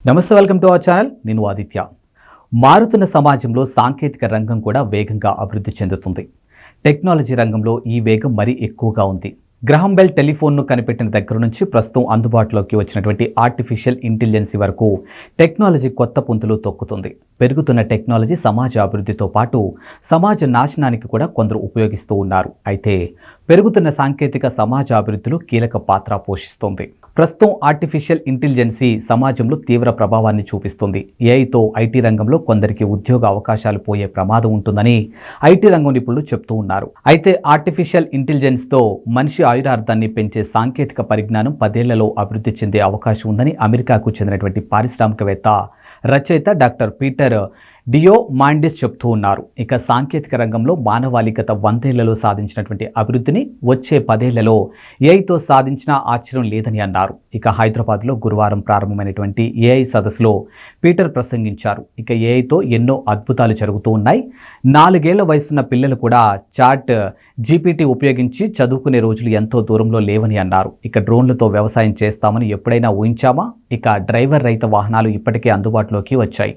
నమస్తే, welcome to our channel. నేను ఆదిత్య. మారుతున్న సమాజంలో సాంకేతిక రంగం కూడా వేగంగా అభివృద్ధి చెందుతుంది. టెక్నాలజీ రంగంలో ఈ వేగం మరీ ఎక్కువగా ఉంది. గ్రహం బెల్ టెలిఫోన్ను కనిపెట్టిన దగ్గర నుంచి ప్రస్తుతం అందుబాటులోకి వచ్చినటువంటి ఆర్టిఫిషియల్ ఇంటెలిజెన్స్ వరకు టెక్నాలజీ కొత్త పుంతలు తొక్కుతుంది. పెరుగుతున్న టెక్నాలజీ సమాజ అభివృద్ధితో పాటు సమాజ నాశనానికి కూడా కొందరు ఉపయోగిస్తూ ఉన్నారు. అయితే పెరుగుతున్న సాంకేతిక సమాజ అభివృద్ధిలో కీలక పాత్ర పోషిస్తోంది. ప్రస్తుతం ఆర్టిఫిషియల్ ఇంటెలిజెన్సీ సమాజంలో తీవ్ర ప్రభావాన్ని చూపిస్తుంది. ఏఐతో ఐటీ రంగంలో కొందరికి ఉద్యోగ అవకాశాలు పోయే ప్రమాదం ఉంటుందని ఐటీ రంగం నిపుణులు చెప్తూ ఉన్నారు. అయితే ఆర్టిఫిషియల్ ఇంటెలిజెన్స్తో మనిషి ఆయురార్థాన్ని పెంచే సాంకేతిక పరిజ్ఞానం 10 ఏళ్లలో అభివృద్ధి చెందే అవకాశం ఉందని అమెరికాకు చెందినటువంటి పారిశ్రామికవేత్త, రచయిత డాక్టర్ పీటర్ డియోమాండిస్ చెప్తూ ఉన్నారు. ఇక సాంకేతిక రంగంలో మానవాళి గత 100 ఏళ్లలో సాధించినటువంటి అభివృద్ధిని వచ్చే 10 ఏళ్లలో ఏఐతో సాధించిన ఆశ్చర్యం లేదని అన్నారు. ఇక హైదరాబాద్లో గురువారం ప్రారంభమైనటువంటి ఏఐ సదస్సులో పీటర్ ప్రసంగించారు. ఇక ఏఐతో ఎన్నో అద్భుతాలు జరుగుతూ ఉన్నాయి. 4 ఏళ్ల వయసున్న పిల్లలు కూడా చాట్ జీపీటీ ఉపయోగించి చదువుకునే రోజులు ఎంతో దూరంలో లేవని అన్నారు. ఇక డ్రోన్లతో వ్యవసాయం చేస్తామని ఎప్పుడైనా ఊహించామా? ఇక డ్రైవర్ రహిత వాహనాలు ఇప్పటికే అందుబాటులోకి వచ్చాయి.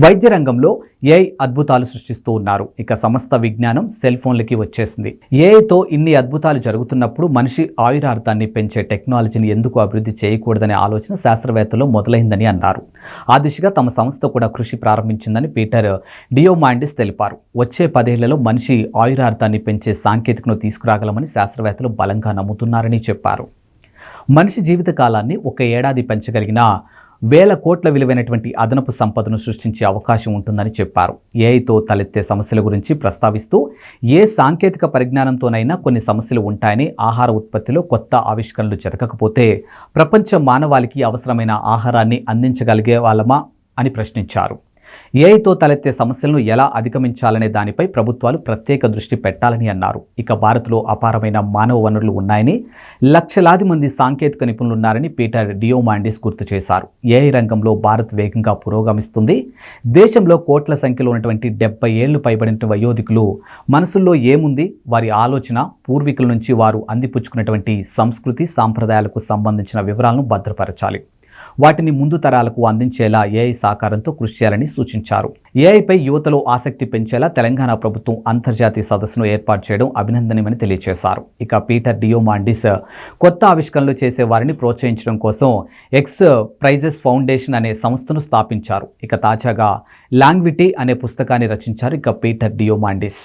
వైద్య రంగంలో ఏఐ అద్భుతాలు సృష్టిస్తూ ఉన్నారు. ఇక సమస్త విజ్ఞానం సెల్ ఫోన్లకి వచ్చేసింది. ఏఐతో ఇన్ని అద్భుతాలు జరుగుతున్నప్పుడు మనిషి ఆయురార్థాన్ని పెంచే టెక్నాలజీని ఎందుకు అభివృద్ధి చేయకూడదనే ఆలోచన శాస్త్రవేత్తలు మొదలైందని అన్నారు. ఆ దిశగా తమ సంస్థ కూడా కృషి ప్రారంభించిందని పీటర్ డియోమాండిస్ తెలిపారు. వచ్చే 10 ఏళ్లలో మనిషి ఆయురార్థాన్ని పెంచే సాంకేతికను తీసుకురాగలమని శాస్త్రవేత్తలు బలంగా నమ్ముతున్నారని చెప్పారు. మనిషి జీవిత కాలాన్ని 1 ఏడాది పెంచగలిగిన వేల కోట్ల విలువైనటువంటి అదనపు సంపదను సృష్టించే అవకాశం ఉంటుందని చెప్పారు. ఏఐతో తలెత్తే సమస్యల గురించి ప్రస్తావిస్తూ ఏ సాంకేతిక పరిజ్ఞానంతోనైనా కొన్ని సమస్యలు ఉంటాయని, ఆహార ఉత్పత్తిలో కొత్త ఆవిష్కరణలు జరగకపోతే ప్రపంచ మానవాళికి అవసరమైన ఆహారాన్ని అందించగలిగే వాళ్ళమా అని ప్రశ్నించారు. ఏఐతో తలెత్తే సమస్యలను ఎలా అధిగమించాలనే దానిపై ప్రభుత్వాలు ప్రత్యేక దృష్టి పెట్టాలని అన్నారు. ఇక భారత్లో అపారమైన మానవ వనరులు ఉన్నాయని, లక్షలాది మంది సాంకేతిక నిపుణులున్నారని పీటర్ డియోమాండిస్ గుర్తు చేశారు. ఏఐ రంగంలో భారత్ వేగంగా పురోగమిస్తుంది. దేశంలో కోట్ల సంఖ్యలో ఉన్నటువంటి 70 ఏళ్లు పైబడిన వయోధికులు మనసుల్లో ఏముంది, వారి ఆలోచన, పూర్వీకుల నుంచి వారు అందిపుచ్చుకున్నటువంటి సంస్కృతి, సాంప్రదాయాలకు సంబంధించిన వివరాలను భద్రపరచాలి. వాటిని ముందు తరాలకు అందించేలా ఏఐ సహకారంతో కృషి చేయాలని సూచించారు. ఏఐపై యువతలో ఆసక్తి పెంచేలా తెలంగాణ ప్రభుత్వం అంతర్జాతీయ సదస్సును ఏర్పాటు చేయడం అభినందనీయమని తెలియజేశారు. ఇక పీటర్ డియోమాండిస్ కొత్త ఆవిష్కరణలు చేసే వారిని ప్రోత్సహించడం కోసం ఎక్స్ ప్రైజెస్ ఫౌండేషన్ అనే సంస్థను స్థాపించారు. ఇక తాజాగా లాంగ్విటీ అనే పుస్తకాన్ని రచించారు. ఇక పీటర్ డియోమాండిస్